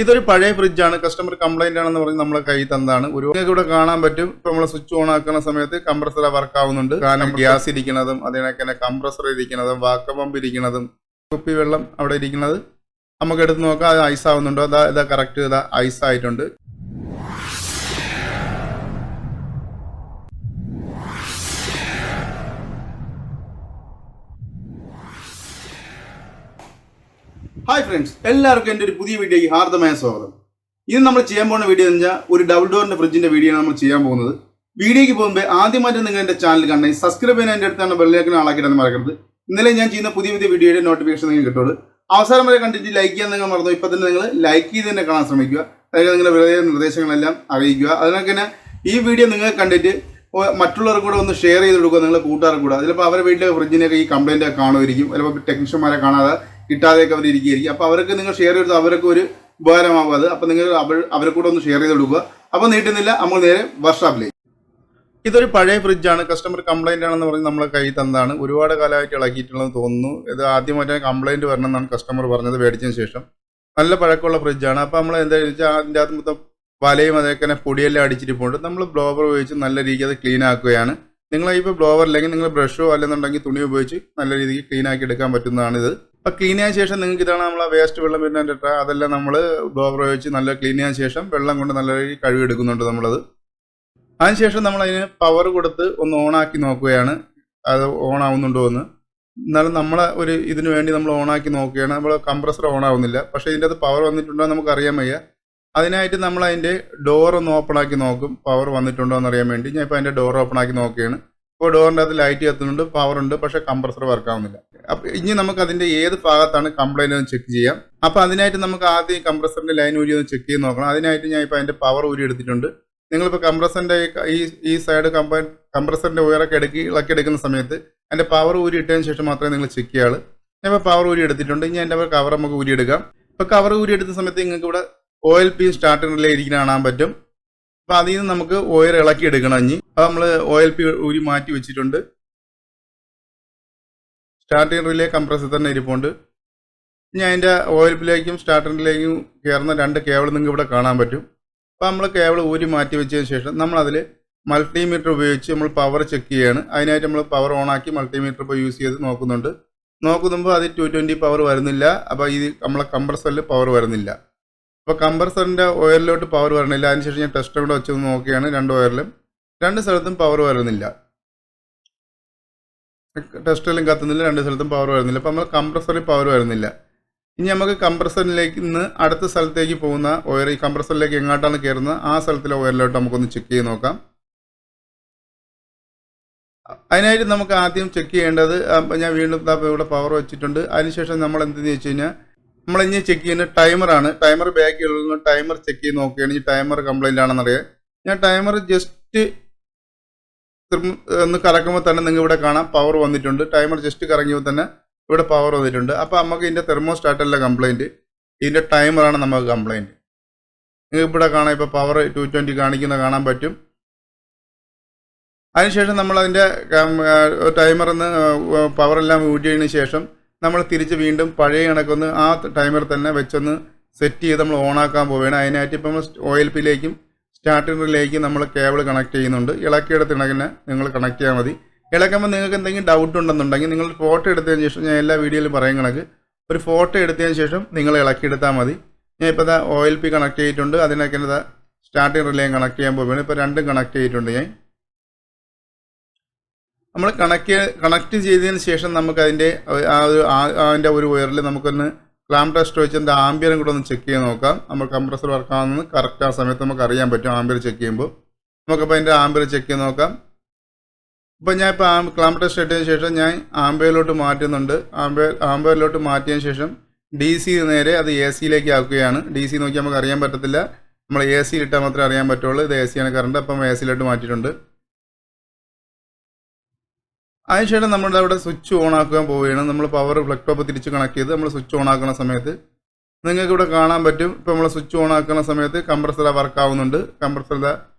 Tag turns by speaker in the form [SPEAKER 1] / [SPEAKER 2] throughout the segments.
[SPEAKER 1] ഇതൊരു പഴയ ഫ്രിഡ്ജാണ്. Customer complaint ആണെന്ന് പറഞ്ഞ് നമ്മളെ കയ്യിൽ തന്നതാണ്. നിങ്ങൾക്ക് ഇവിടെ കാണാൻ പറ്റും. ഇപ്പൊ നമ്മൾ സ്വിച്ച് ഓൺ ആക്കുന്ന സമയത്ത് കംപ്രസർ വർക്ക് ആവുന്നുണ്ട്. കാരണം ഗ്യാസ് ഇരിക്കുന്നതും അതിനൊക്കെ തന്നെ കംപ്രസർ ഇരിക്കുന്നതും വാക്വം പമ്പ് ഇരിക്കുന്നതും കുപ്പി വെള്ളം അവിടെ ഇരിക്കുന്നത് നമുക്ക് എടുത്ത് നോക്കാം. അത് ഐസ് ആവുന്നുണ്ടോ? ഇതാ കറക്റ്റ് ഇതാ ഐസ് ആയിട്ടുണ്ട്. ഹായ് ഫ്രണ്ട്സ്, എല്ലാവർക്കും എൻ്റെ ഒരു പുതിയ വീഡിയോയ്ക്ക് ഹാർദമായ സ്വാഗതം. ഇത് നമ്മൾ ചെയ്യാൻ പോകുന്ന വീഡിയോ എന്ന് വെച്ചാൽ ഒരു ഡബിൾ ഡോറിൻ്റെ ഫ്രിഡ്ജിൻ്റെ വീഡിയോ ആണ് നമ്മൾ ചെയ്യാൻ പോകുന്നത്. വീഡിയോയ്ക്ക് പോകുമ്പോൾ ആദ്യമായിട്ട് നിങ്ങൾ എൻ്റെ ചാനൽ കണ്ടെങ്കിൽ സബ്സ്ക്രൈബ് ചെയ്യാൻ എൻ്റെ അടുത്താണ് ബെല്ലൈക്കൺ ആളാക്കിയിട്ടാണ് മറക്കരുത്. ഇന്നലെ ഞാൻ ചെയ്യുന്ന പുതിയ വീഡിയോയുടെ നോട്ടിഫിക്കേഷൻ നിങ്ങൾക്ക് കിട്ടുള്ളൂ. അവസാനം വരെ കണ്ടിട്ട് ലൈക്ക് ചെയ്യാൻ നിങ്ങൾ മറന്നു. ഇപ്പോൾ തന്നെ നിങ്ങൾ ലൈക്ക് ചെയ്ത് തന്നെ കാണാൻ ശ്രമിക്കുക. അതായത് നിങ്ങളുടെ വിലയേറിയ നിർദ്ദേശങ്ങളെല്ലാം അറിയിക്കുക. അതിനൊക്കെ തന്നെ ഈ വീഡിയോ നിങ്ങൾ കണ്ടിട്ട് മറ്റുള്ളവർക്ക് കൂടെ ഒന്ന് ഷെയർ ചെയ്ത് കൊടുക്കുക, നിങ്ങളുടെ കൂട്ടുകാർക്ക് കൂടെ. ചിലപ്പോൾ അവരുടെ വീട്ടിലെ ഫ്രിഡ്ജിനൊക്കെ ഈ കംപ്ലൈൻറ്റ് കാണുമായിരിക്കും. ചിലപ്പോൾ ടെക്നീഷ്യന്മാരെ കാണാതെ കിട്ടാതെയൊക്കെ അവർ ഇരിക്കുകയായിരിക്കും. അപ്പോൾ അവർക്ക് നിങ്ങൾ ഷെയർ ചെയ്ത് അവർക്ക് ഒരു ഉപകാരമാകും അത്. അപ്പോൾ നിങ്ങൾ അവരെ കൂടെ ഒന്ന് ഷെയർ ചെയ്ത് കൊടുക്കുക. അപ്പോൾ നീട്ടുന്നില്ല, നമ്മൾ നേരെ വർക്ക്ഷോപ്പിലേക്ക്. ഇതൊരു പഴയ ഫ്രിഡ്ജാണ്. കസ്റ്റമർ കംപ്ലൈന്റ് ആണെന്ന് പറഞ്ഞ് നമ്മളെ കയ്യിൽ തന്നതാണ്. ഒരുപാട് കാലമായിട്ട് ഇളക്കിയിട്ടുള്ളതെന്ന് തോന്നുന്നു. ഇത് ആദ്യമായിട്ടാണ് കംപ്ലൈന്റ് വരണമെന്നാണ് കസ്റ്റമർ പറഞ്ഞത് മേടിച്ചതിന് ശേഷം. നല്ല പഴക്കമുള്ള ഫ്രിഡ്ജാണ്. അപ്പോൾ നമ്മൾ എന്താണെന്ന് വെച്ചാൽ അതിൻ്റെ അകത്ത് മൊത്തം വലയും അതൊക്കെ പൊടിയെല്ലാം അടിച്ചിരിപ്പുണ്ട്. നമ്മൾ ബ്ലോവർ ഉപയോഗിച്ച് നല്ല രീതിക്ക് അത് ക്ലീൻ ആക്കുകയാണ്. നിങ്ങളിപ്പോൾ ബ്ലോവർ അല്ലെങ്കിൽ നിങ്ങൾ ബ്രഷോ അല്ലെന്നുണ്ടെങ്കിൽ തുണി ഉപയോഗിച്ച് നല്ല രീതിക്ക് ക്ലീൻ ആക്കി എടുക്കാൻ പറ്റുന്നതാണിത്. അപ്പോൾ ക്ലീൻ ആയ ശേഷം നിങ്ങൾക്ക് ഇതാണ് നമ്മളെ വേസ്റ്റ് വെള്ളം വരുന്നതിൻ്റെ ട്രാ. അതെല്ലാം നമ്മൾ ബ്ലോവർ ഉപയോഗിച്ച് നല്ല ക്ലീൻ ചെയ്യാൻ ശേഷം വെള്ളം കൊണ്ട് നല്ല രീതിക്ക് കഴുകിയെടുക്കുന്നുണ്ട് നമ്മളത്. അതിനുശേഷം നമ്മളതിന് പവർ കൊടുത്ത് ഒന്ന് ഓണാക്കി നോക്കുകയാണ്, അത് ഓൺ ആവുന്നുണ്ടോ എന്ന്. എന്നാലും നമ്മളെ ഒരു ഇതിനു വേണ്ടി നമ്മൾ ഓണാക്കി നോക്കുകയാണ്. നമ്മൾ കംപ്രസർ ഓൺ ആവുന്നില്ല, പക്ഷേ ഇതിൻ്റെ അത് പവർ വന്നിട്ടുണ്ടോ എന്ന് നമുക്ക് അറിയാൻ വയ്യ. അതിനായിട്ട് നമ്മൾ അതിൻ്റെ ഡോർ ഒന്ന് ഓപ്പൺ ആക്കി നോക്കും, പവർ വന്നിട്ടുണ്ടോ എന്നറിയാൻ വേണ്ടി. ഞാൻ ഇപ്പോൾ അതിൻ്റെ ഡോർ ഓപ്പൺ ആക്കി നോക്കുകയാണ്. ഇപ്പോൾ ഡോറിൻ്റെ അകത്ത് ലൈറ്റ് കത്തുന്നുണ്ട്, പവർ ഉണ്ട്, പക്ഷേ കംപ്രസർ വർക്ക് ആവുന്നില്ല. അപ്പോൾ ഇനി നമുക്ക് അതിൻ്റെ ഏത് ഭാഗത്താണ് കംപ്ലൈൻറ്റ് എന്ന് ചെക്ക് ചെയ്യാം. അപ്പോൾ അതിനായിട്ട് നമുക്ക് ആദ്യം കംപ്രസറിൻ്റെ ലൈൻ ഊരി ഒന്ന് ചെക്ക് ചെയ്ത് നോക്കണം. അതിനായിട്ട് ഞാൻ ഇപ്പോൾ അതിൻ്റെ പവർ ഊരി എടുത്തിട്ടുണ്ട്. നിങ്ങളിപ്പോൾ കംപ്രസറിൻ്റെ ഈ സൈഡ് കംപ്രസറിൻ്റെ ഉയരൊക്കെ ഇളക്കി എടുക്കുന്ന സമയത്ത് അതിൻ്റെ പവർ ഊരി ഇട്ടതിന് ശേഷം മാത്രമേ നിങ്ങൾ ചെക്ക് ചെയ്യാളൂ. ഞാൻ ഇപ്പോൾ പവർ ഊരി എടുത്തിട്ടുണ്ട്. ഇനി അതിൻ്റെ കവർ നമുക്ക് ഊരി എടുക്കാം. ഇപ്പോൾ കവർ ഊരി എടുത്ത സമയത്ത് നിങ്ങൾക്ക് ഇവിടെ ഓയിൽ പീൻ സ്റ്റാർട്ടറിലെ ഇരിക്കുന്ന കാണാൻ പറ്റും. അപ്പോൾ അതിൽ നിന്ന് നമുക്ക് ഓയിൽ ഇളക്കി എടുക്കണം. ഇനി അപ്പോൾ നമ്മൾ ഓയിൽ പീ ഊരി മാറ്റി വെച്ചിട്ടുണ്ട്. സ്റ്റാർട്ടിംഗ് റിലേ കംപ്രസർ തന്നെ ഇരിപ്പുണ്ട്. ഇനി അതിൻ്റെ ഓയിൽ പിലേക്കും സ്റ്റാർട്ടറിലേക്കും കയറുന്ന രണ്ട് കേബിൾ നിങ്ങൾക്ക് ഇവിടെ കാണാൻ പറ്റും. അപ്പോൾ നമ്മൾ കേബിൾ ഊരി മാറ്റി വെച്ചതിന് ശേഷം നമ്മളതിൽ മൾട്ടിമീറ്റർ ഉപയോഗിച്ച് നമ്മൾ പവർ ചെക്ക് ചെയ്യുകയാണ്. അതിനായിട്ട് നമ്മൾ പവർ ഓണാക്കി മൾട്ടിമീറ്റർ ഇപ്പോൾ യൂസ് ചെയ്ത് നോക്കുമ്പോൾ അതിൽ 220 പവർ വരുന്നില്ല. അപ്പോൾ ഇത് നമ്മളെ കംപ്രസറിൽ പവർ വരുന്നില്ല. അപ്പോൾ കംപ്രസറിൻ്റെ ഓയിലിലോട്ട് പവർ വരണില്ല. അതിനുശേഷം ഞാൻ ടെസ്റ്റർ കൂടെ വെച്ച് നോക്കുകയാണ്. രണ്ട് ഓയിലും രണ്ട് സ്ഥലത്തും പവർ വരുന്നില്ല. ടെസ്റ്റിലും കത്തുന്നില്ല, രണ്ട് സ്ഥലത്തും പവർ വരുന്നില്ല. അപ്പോൾ നമ്മൾ കംപ്രസറിൽ പവർ വരുന്നില്ല. ഇനി നമുക്ക് കംപ്രസറിലേക്ക് നിന്ന് അടുത്ത സ്ഥലത്തേക്ക് പോകുന്ന ഓയിൽ, ഈ കംപ്രസറിലേക്ക് എങ്ങോട്ടാണ് കയറുന്നത് ആ സ്ഥലത്തിലെ ഓയിലിലോട്ട് നമുക്കൊന്ന് ചെക്ക് ചെയ്ത് നോക്കാം. അതിനായിട്ട് നമുക്ക് ആദ്യം ചെക്ക് ചെയ്യേണ്ടത്, ഞാൻ വീണ്ടും ഇവിടെ പവർ വെച്ചിട്ടുണ്ട്. അതിനുശേഷം നമ്മൾ എന്തെന്ന് വെച്ച് കഴിഞ്ഞാൽ നമ്മളിനി ചെക്ക് ചെയ്യുന്ന ടൈമറാണ്. ടൈമർ ബാക്കിലുള്ള ടൈമർ ചെക്ക് ചെയ്ത് നോക്കുകയാണ്. ഈ ടൈമർ കംപ്ലൈൻ്റ് ആണെന്നറിയാം. ഞാൻ ടൈമർ ജസ്റ്റ് ഒന്ന് കറക്കുമ്പോൾ തന്നെ നിങ്ങൾക്ക് ഇവിടെ കാണാം പവർ വന്നിട്ടുണ്ട്. ടൈമർ ജസ്റ്റ് കറങ്ങിയപ്പോൾ തന്നെ ഇവിടെ പവർ വന്നിട്ടുണ്ട്. അപ്പോൾ നമുക്ക് ഇതിൻ്റെ തെർമോസ്റ്റാറ്റല്ല കംപ്ലൈൻറ്റ്, ഇതിൻ്റെ ടൈമറാണ് നമുക്ക് കംപ്ലൈൻറ്റ്. നിങ്ങൾക്ക് ഇവിടെ കാണാം, ഇപ്പോൾ പവർ 220 കാണിക്കുന്ന കാണാൻ പറ്റും. അതിനുശേഷം നമ്മളതിൻ്റെ ടൈമറിന്ന് പവറെല്ലാം ഊറ്റിയതിന് ശേഷം നമ്മൾ തിരിച്ച് വീണ്ടും പഴയ കണക്കൊന്ന് ആ ടൈമർ തന്നെ വെച്ചൊന്ന് സെറ്റ് ചെയ്ത് നമ്മൾ ഓണാക്കാൻ പോവുകയാണ്. അതിനായിട്ട് ഇപ്പം ഓയിൽ പിയിലേക്കും സ്റ്റാർട്ടറിലേക്കും നമ്മൾ കേബിൾ കണക്ട് ചെയ്യുന്നുണ്ട്. ഇളക്കിയെടുത്തിണക്കിന് നിങ്ങൾ കണക്ട് ചെയ്യാൻ മതി. ഇളക്കുമ്പോൾ നിങ്ങൾക്ക് എന്തെങ്കിലും ഡൗട്ട് ഉണ്ടെന്നുണ്ടെങ്കിൽ നിങ്ങൾ ഫോട്ടോ എടുത്തതിന് ശേഷം, ഞാൻ എല്ലാ വീഡിയോയിലും പറയും കണക്ക് ഒരു ഫോട്ടോ എടുത്തതിന് ശേഷം നിങ്ങൾ ഇളക്കിയെടുത്താൽ മതി. ഞാൻ ഇപ്പോൾ ഇതാ ഓയിൽ പി കണക്ട് ചെയ്തിട്ടുണ്ട്. അതിനൊക്കെ ഇതാ സ്റ്റാർട്ടിംഗ് റിലേയും കണക്ട് ചെയ്യാൻ പോവുകയാണ്. ഇപ്പോൾ രണ്ടും കണക്ട് ചെയ്തിട്ടുണ്ട്. നമ്മൾ കണക്ട് ചെയ്തതിന് ശേഷം നമുക്ക് അതിൻ്റെ ഒരു വയറിൽ നമുക്കൊന്ന് ക്ലാം ടെസ്റ്റ് വെച്ച് അതിൻ്റെ ആംബിയറും കൂടെ ഒന്ന് ചെക്ക് ചെയ്ത് നോക്കാം. നമ്മൾ കംപ്രസർ വർക്കാവുന്നത് കറക്റ്റ് ആ സമയത്ത് നമുക്ക് അറിയാൻ പറ്റും ആംബിയർ ചെക്ക് ചെയ്യുമ്പോൾ. നമുക്കപ്പോൾ അതിൻ്റെ ആംബിയർ ചെക്ക് ചെയ്ത് നോക്കാം. ഇപ്പോൾ ഞാൻ ഇപ്പോൾ ക്ലാം ടെസ്റ്റ് ഇട്ടതിന് ശേഷം ഞാൻ ആംബിയറിലോട്ട് മാറ്റുന്നുണ്ട്. ആംബിയറിലോട്ട് മാറ്റിയതിന് ശേഷം DC നേരെ അത് AC യിലേക്ക് ആക്കുകയാണ്. DC നോക്കി നമുക്ക് അറിയാൻ പറ്റത്തില്ല, നമ്മൾ AC ഇട്ടാൽ മാത്രമേ അറിയാൻ പറ്റുള്ളൂ. ഇത് AC ആണ് കറണ്ട്. അപ്പം AC യിലോട്ട് മാറ്റിയിട്ടുണ്ട്. അതിനുശേഷം നമ്മുടെ അവിടെ സ്വിച്ച് ഓൺ ആക്കാൻ പോവുകയാണ്. നമ്മൾ പവർ ഫ്ലഗ് ടോപ്പ് തിരിച്ച് കണക്ട് ചെയ്ത് നമ്മൾ സ്വിച്ച് ഓൺ ആക്കുന്ന സമയത്ത് നിങ്ങൾക്ക് ഇവിടെ കാണാൻ പറ്റും. ഇപ്പോൾ നമ്മൾ സ്വിച്ച് ഓൺ ആക്കുന്ന സമയത്ത് കംപ്രസർ വർക്ക് ആവുന്നുണ്ട്. കംപ്രസർ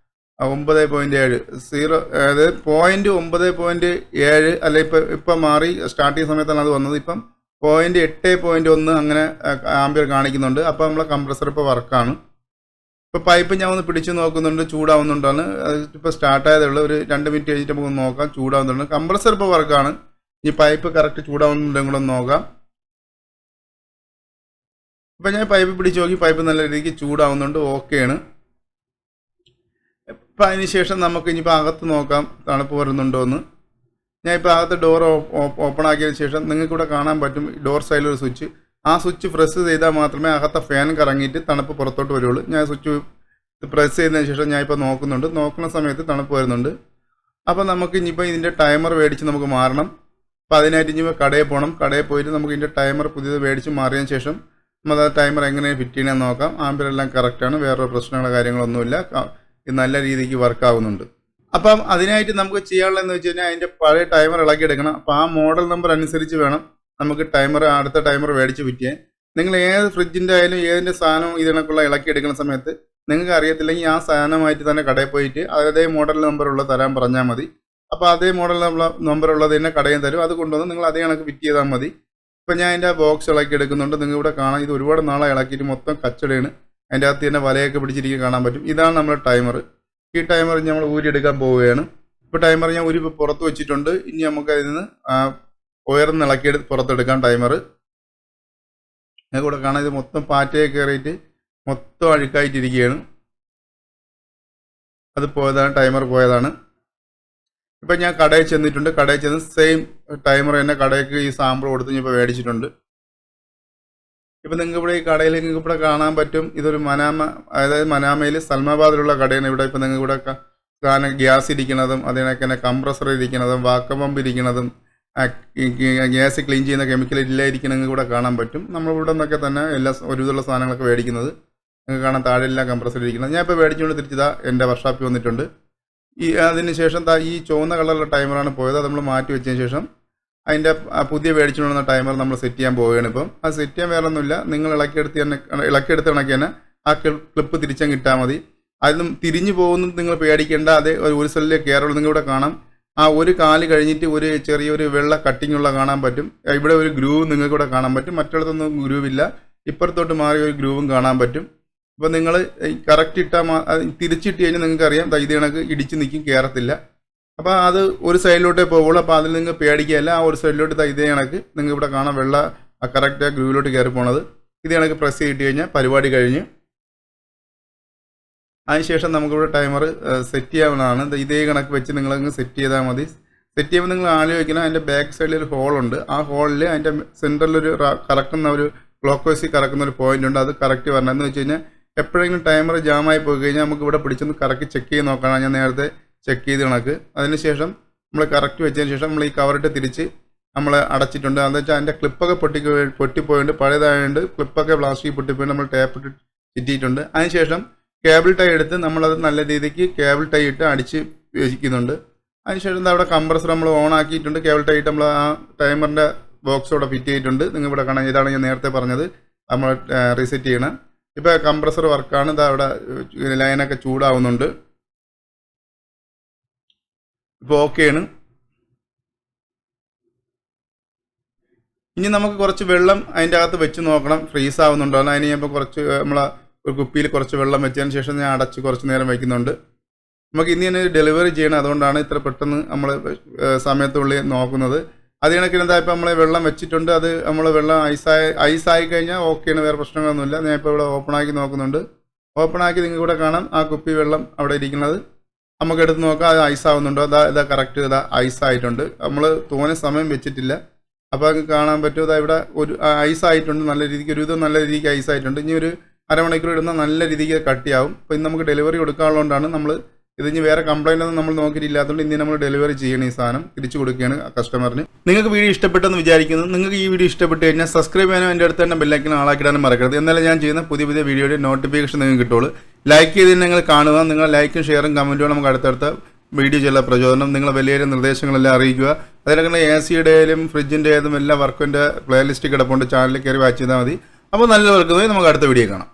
[SPEAKER 1] 9.7 അതായത് 0.9.7 അല്ല, ഇപ്പം മാറി. സ്റ്റാർട്ട് ചെയ്യുന്ന സമയത്താണ് അത് വന്നത്. ഇപ്പം 0.8.1 അങ്ങനെ ആംപിയർ കാണിക്കുന്നുണ്ട്. അപ്പോൾ നമ്മളെ കംപ്രസർ ഇപ്പോൾ വർക്കാണ്. ഇപ്പോൾ പൈപ്പ് ഞാൻ ഒന്ന് പിടിച്ച് നോക്കുന്നുണ്ട്, ചൂടാവുന്നുണ്ടാണ്. ഇപ്പോൾ സ്റ്റാർട്ടായതേ ഉള്ളൂ. ഒരു 2 മിനിറ്റ് കഴിഞ്ഞിട്ട് നമുക്ക് നോക്കാം. ചൂടാവുന്നുണ്ട്. കംപ്രസർ ഇപ്പോൾ വർക്കാണ്. ഈ പൈപ്പ് കറക്റ്റ് ചൂടാവുന്നുണ്ടെങ്കിൽ കൂടെ ഒന്ന് നോക്കാം. ഇപ്പോൾ ഞാൻ പൈപ്പ് പിടിച്ച് നോക്കി, പൈപ്പ് നല്ല രീതിക്ക് ചൂടാവുന്നുണ്ട്, ഓക്കെയാണ്. ഇപ്പം അതിന് ശേഷം നമുക്ക് ഇനിയിപ്പോൾ അകത്ത് നോക്കാം തണുപ്പ് വരുന്നുണ്ടോ എന്ന്. ഞാൻ ഇപ്പോൾ അകത്ത് ഡോർ ഓപ്പൺ ആക്കിയതിന് ശേഷം നിങ്ങൾക്കിവിടെ കാണാൻ പറ്റും ഡോർ സൈഡിലൊരു സ്വിച്ച്. ആ സ്വിച്ച് പ്രസ് ചെയ്താൽ മാത്രമേ അകത്തെ ഫാൻ കറങ്ങിയിട്ട് തണുപ്പ് പുറത്തോട്ട് വരുള്ളൂ. ഞാൻ സ്വിച്ച് പ്രസ് ചെയ്തതിന് ശേഷം ഞാൻ ഇപ്പോൾ നോക്കുന്നുണ്ട്. നോക്കുന്ന സമയത്ത് തണുപ്പ് വരുന്നുണ്ട്. അപ്പോൾ നമുക്ക് ഇനിയിപ്പോൾ ഇതിൻ്റെ ടൈമർ മേടിച്ച് നമുക്ക് മാറണം. അപ്പോൾ അതിനായിട്ട് ഇനിയിപ്പോൾ കടയിൽ പോകണം. കടയിൽ പോയിട്ട് നമുക്ക് ഇതിൻ്റെ ടൈമർ പുതിയത് മേടിച്ച് മാറിയതിന് ശേഷം നമ്മൾ ആ ടൈമർ എങ്ങനെ ഫിറ്റ് ചെയ്യണമെന്ന് നോക്കാം. ആംപിയറെല്ലാം കറക്റ്റാണ്, വേറെ പ്രശ്നങ്ങളോ കാര്യങ്ങളൊന്നുമില്ല, ഇത് നല്ല രീതിക്ക് വർക്കാവുന്നുണ്ട്. അപ്പം അതിനായിട്ട് നമുക്ക് ചെയ്യാനുള്ളതെന്ന് വെച്ച് കഴിഞ്ഞാൽ അതിൻ്റെ പഴയ ടൈമർ ഇളക്കിയെടുക്കണം. അപ്പോൾ ആ മോഡൽ നമ്പർ അനുസരിച്ച് വേണം നമുക്ക് അടുത്ത ടൈമർ മേടിച്ച് ഫിറ്റ് ചെയ്യാൻ. നിങ്ങൾ ഏത് ഫ്രിഡ്ജിൻ്റെ ആയാലും ഏതിൻ്റെ സാധനവും ഇതിനൊക്കെയുള്ള ഇളക്കിയെടുക്കുന്ന സമയത്ത് നിങ്ങൾക്ക് അറിയത്തില്ലെങ്കിൽ ആ സാധനമായിട്ട് തന്നെ കടയിൽ പോയിട്ട് അതേ മോഡൽ നമ്പറുള്ള തരാൻ പറഞ്ഞാൽ മതി. അപ്പോൾ അതേ മോഡൽ നമ്പറുള്ളത് തന്നെ കടയിൽ തരും. അത് കൊണ്ടുവന്ന് നിങ്ങൾ അതേ കണക്ക് ഫിറ്റ് ചെയ്താൽ മതി. ഇപ്പോൾ ഞാൻ അതിൻ്റെ ബോക്സ് ഇളക്കിയെടുക്കുന്നുണ്ട്. നിങ്ങൾ ഇവിടെ കാണാം, ഇത് ഒരുപാട് നാളെ ഇളക്കിയിട്ട് മൊത്തം കച്ചടയാണ്. അതിൻ്റെ അകത്ത് തന്നെ വലയൊക്കെ പിടിച്ചിരിക്കുക കാണാൻ പറ്റും. ഇതാണ് നമ്മുടെ ടൈമർ. ഈ ടൈമർ നമ്മൾ ഊരിയെടുക്കാൻ പോവുകയാണ്. ഇപ്പോൾ ടൈമർ ഞാൻ ഊരി പുറത്ത് വെച്ചിട്ടുണ്ട്. ഇനി നമുക്ക് അതിൽ നിന്ന് ഉയർന്ന് ഇളക്കിയെടുത്ത് പുറത്തെടുക്കാം ടൈമർ. കൂടെ കാണാം, ഇത് മൊത്തം പാറ്റയൊക്കെ കയറിയിട്ട് മൊത്തം അഴുക്കായിട്ടിരിക്കുകയാണ്. അത് പോയതാണ്, ടൈമർ പോയതാണ്. ഇപ്പം ഞാൻ കടയിൽ ചെന്നിട്ടുണ്ട്. കടയിൽ ചെന്ന് സെയിം ടൈമർ തന്നെ കടയ്ക്ക് ഈ സാമ്പിൾ കൊടുത്ത് ഞാൻ ഇപ്പോൾ മേടിച്ചിട്ടുണ്ട്. ഇപ്പം നിങ്ങൾക്ക് ഇവിടെ ഈ കടയിൽ നിങ്ങൾക്ക് ഇവിടെ കാണാൻ പറ്റും, ഇതൊരു അതായത് മനാമയിൽ സൽമാബാദിലുള്ള കടയാണ്. ഇവിടെ ഇപ്പോൾ നിങ്ങൾക്ക് ഇവിടെ സാധനം ഗ്യാസ് ഇരിക്കുന്നതും അതിനൊക്കെ തന്നെ കംപ്രസർ ഇരിക്കുന്നതും വാക്വം പമ്പ് ഇരിക്കുന്നതും ഗ്യാസ് ക്ലീൻ ചെയ്യുന്ന കെമിക്കൽ ഇല്ലായിരിക്കും നിങ്ങൾക്ക് ഇവിടെ കാണാൻ പറ്റും. നമ്മളിവിടെ നിന്നൊക്കെ തന്നെ ഒരുവിധമുള്ള സാധനങ്ങളൊക്കെ മേടിക്കുന്നത് നിങ്ങൾക്ക് കാണാൻ, താഴെയെല്ലാം കംപ്രസർ ഇരിക്കുന്നത്. ഞാൻ ഇപ്പോൾ മേടിച്ചുകൊണ്ട് തിരിച്ചതാ എൻ്റെ വർക്ക്ഷോപ്പിൽ വന്നിട്ടുണ്ട്. അതിന് ശേഷം ഈ ചുവന്ന കളറിലുള്ള ടൈമറാണ് പോയത്. അത് നമ്മൾ മാറ്റി വെച്ചതിന് ശേഷം അതിൻ്റെ പുതിയ മേടിച്ചുകൊണ്ടുവന്ന ടൈമർ നമ്മൾ സെറ്റ് ചെയ്യാൻ പോവുകയാണ്. ഇപ്പം അത് സെറ്റ് ചെയ്യാൻ വേറെ ഒന്നുമില്ല, നിങ്ങൾ ഇളക്കിയെടുത്ത് കണക്കി തന്നെ ആ ക്ലിപ്പ് തിരിച്ചങ്ങ് ഇട്ടാൽ മതി. അതിനും തിരിഞ്ഞു പോകുന്നത് നിങ്ങൾ പേടിക്കേണ്ട. അതേ ഒരു സെല്ലിൽ കയറുള്ളൂ. നിങ്ങളിവിടെ കാണാം, ആ ഒരു കാല് കഴിഞ്ഞിട്ട് ഒരു ചെറിയൊരു വെള്ള കട്ടിങ്ങുള്ള കാണാൻ പറ്റും. ഇവിടെ ഒരു ഗ്രൂവ് നിങ്ങൾക്കിവിടെ കാണാൻ പറ്റും. മറ്റിടത്തൊന്നും ഗ്രൂവില്ല. ഇപ്പുറത്തോട്ട് മാറി ഒരു ഗ്രൂവും കാണാൻ പറ്റും. അപ്പോൾ നിങ്ങൾ കറക്റ്റ് തിരിച്ചിട്ട് കഴിഞ്ഞാൽ നിങ്ങൾക്കറിയാം ഇത് കണക്ക് ഇടിച്ച് നിൽക്കും, കയറത്തില്ല. അപ്പോൾ അത് ഒരു സൈഡിലോട്ടേ പോകുള്ളൂ. അപ്പോൾ അതിൽ നിങ്ങൾ പേടിക്കുകയല്ല. ആ ഒരു സൈഡിലോട്ട് ഇതേ കണക്ക് നിങ്ങൾക്ക് ഇവിടെ കാണാം വെള്ള കറക്റ്റ് ആ ഗ്രൂവിലോട്ട് കയറി പോണത്. ഇത് കണക്ക് പ്രസ് ചെയ്തിട്ട് കഴിഞ്ഞാൽ പരിപാടി കഴിഞ്ഞ്. അതിനുശേഷം നമുക്കിവിടെ ടൈമർ സെറ്റ് ചെയ്യാവുന്നതാണ്. ഇതേ കണക്ക് വെച്ച് നിങ്ങളങ്ങ് സെറ്റ് ചെയ്താൽ മതി. സെറ്റ് ചെയ്യുമ്പോൾ നിങ്ങൾ ആലോചിക്കണം, അതിൻ്റെ ബാക്ക് സൈഡിൽ ഒരു ഹോളുണ്ട്. ആ ഹോളിൽ അതിൻ്റെ സെൻറ്ററിലൊരു കറക്കുന്ന ഒരു ക്ലോക്ക് വൈസ് കറക്കുന്ന ഒരു പോയിൻ്റ് ഉണ്ട്. അത് കറക്റ്റ് വരണം. എന്ന് വെച്ച് കഴിഞ്ഞാൽ എപ്പോഴെങ്കിലും ടൈമർ ജാമായി പോയി കഴിഞ്ഞാൽ നമുക്ക് ഇവിടെ പിടിച്ചൊന്ന് കറക്റ്റ് ചെക്ക് ചെയ്ത് നോക്കണം. ഞാൻ നേരത്തെ ചെക്ക് ചെയ്ത് കണക്ക്. അതിനുശേഷം നമ്മൾ കറക്റ്റ് വെച്ചതിന് ശേഷം നമ്മൾ ഈ കവറിട്ട് തിരിച്ച് നമ്മൾ അടച്ചിട്ടുണ്ട്. അതെന്ന് വെച്ചാൽ അതിൻ്റെ ക്ലിപ്പൊക്കെ പൊട്ടിപ്പോയിട്ടുണ്ട്, പഴയതായതുകൊണ്ട് ക്ലിപ്പൊക്കെ പ്ലാസ്റ്റിക് പൊട്ടിപ്പോയി നമ്മൾ ടാപ്പ് ഇട്ട് ചുറ്റിയിട്ടുണ്ട്. അതിനുശേഷം കേബിൾ ടൈ എടുത്ത് നമ്മളത് നല്ല രീതിക്ക് കേബിൾ ടൈ ഇട്ട് അടിച്ച് വെച്ചിരിക്കുന്നുണ്ട്. അതിനുശേഷം അവിടെ കംപ്രസർ നമ്മൾ ഓൺ ആക്കിയിട്ടുണ്ട്. കേബിൾ ടൈ ഇട്ട് നമ്മൾ ആ ടൈമറിൻ്റെ ബോക്സ് അവിടെ ഫിറ്റ് ചെയ്തിട്ടുണ്ട്. നിങ്ങൾ ഇവിടെ കാണാൻ, ഇതാണ് ഞാൻ നേരത്തെ പറഞ്ഞത് നമ്മൾ റീസെറ്റ് ചെയ്യണം. ഇപ്പോൾ കംപ്രസർ വർക്കാണ്. ഇത് അവിടെ ലൈനൊക്കെ ചൂടാവുന്നുണ്ട്. ഇപ്പോൾ ഓക്കെയാണ്. ഇനി നമുക്ക് കുറച്ച് വെള്ളം അതിൻ്റെ അകത്ത് വെച്ച് നോക്കണം ഫ്രീസ് ആവുന്നുണ്ടോ. അതിന് ഞാൻ ഇപ്പോൾ കുറച്ച് നമ്മൾ ഒരു കുപ്പിയിൽ കുറച്ച് വെള്ളം വെച്ചതിന് ശേഷം ഞാൻ അടച്ച് കുറച്ച് നേരം വയ്ക്കുന്നുണ്ട്. നമുക്ക് ഇനി തന്നെ ഡെലിവറി ചെയ്യണം, അതുകൊണ്ടാണ് ഇത്ര പെട്ടെന്ന് നമ്മൾ സമയത്തുള്ളിൽ നോക്കുന്നത്. അത് കണക്കിന് എന്താ ഇപ്പോൾ നമ്മൾ വെള്ളം വെച്ചിട്ടുണ്ട്. അത് നമ്മൾ വെള്ളം ഐസായി കഴിഞ്ഞാൽ ഓക്കെയാണ്, വേറെ പ്രശ്നങ്ങളൊന്നുമില്ല. ഞാൻ ഇപ്പോൾ ഇവിടെ ഓപ്പണാക്കി നോക്കുന്നുണ്ട്. ഓപ്പണാക്കി നിങ്ങൾക്ക് ഇവിടെ കാണാം ആ കുപ്പി വെള്ളം അവിടെ ഇരിക്കുന്നത്. നമുക്ക് എടുത്ത് നോക്കാം അത് ഐസാവുന്നുണ്ടോ. ഇതാ കറക്റ്റ് ഐസായിട്ടുണ്ട്. നമ്മൾ തോനെ സമയം വെച്ചിട്ടില്ല. അപ്പോൾ അത് കാണാൻ പറ്റും. ഇവിടെ ഒരു ഐസായിട്ടുണ്ട്, നല്ല രീതിക്ക് ഒരുവിധം നല്ല രീതിക്ക് ഐസായിട്ടുണ്ട്. ഇനി ഒരു അരമണിക്കൂർ ഇടുന്ന നല്ല രീതിക്ക് കട്ടിയാവും. അപ്പോൾ ഇന്ന് നമുക്ക് ഡെലിവറി കൊടുക്കാനുള്ളതുകൊണ്ടാണ് നമ്മൾ ഇതിന് വേറെ കംപ്ലൈൻ്റ് ഒന്നും നമ്മൾ നോക്കിയിട്ടില്ലാത്തതുകൊണ്ട് ഇന്ന് നമ്മൾ ഡെലിവറി ചെയ്യണം. ഈ സാധനം തിരിച്ചു കൊടുക്കുകയാണ് കസ്റ്റമറിന്. നിങ്ങൾക്ക് വീഡിയോ ഇഷ്ടപ്പെട്ടെന്ന് വിചാരിക്കുന്നു. നിങ്ങൾക്ക് ഈ വീഡിയോ ഇഷ്ടപ്പെട്ട് കഴിഞ്ഞാൽ സബ്സ്ക്രൈബ് ചെയ്യാനും എൻ്റെ അടുത്ത് തന്നെ ബെല്ലൈക്കൻ ആളാക്കിടാനും മറക്കരുത്. എന്നാലും ഞാൻ ചെയ്യുന്ന പുതിയ വീഡിയോയുടെ നോട്ടിഫിക്കേഷൻ നിങ്ങൾക്ക് കിട്ടുള്ളൂ. ലൈക്ക് ചെയ്തിട്ട് നിങ്ങൾ കാണുക. നിങ്ങൾ ലൈക്കും ഷെയറും കമൻറ്റും നമുക്ക് അടുത്തടുത്ത വീഡിയോ ചെയ്യുന്ന പ്രചോദനം. നിങ്ങൾ വലിയ നിർദ്ദേശങ്ങളെല്ലാം അറിയിക്കുക. അതിലൊക്കെ AC-യുടെയും ഫ്രിഡ്ജിൻ്റെതും എല്ലാ വർക്കിൻ്റെ പ്ലേലിസ്റ്റ് കിടപ്പുണ്ട്. ചാനലിൽ കയറി വാച്ച് ചെയ്താൽ മതി. അപ്പോൾ നല്ല വർക്ക് നമുക്ക് അടുത്ത വീഡിയോ കാണാം.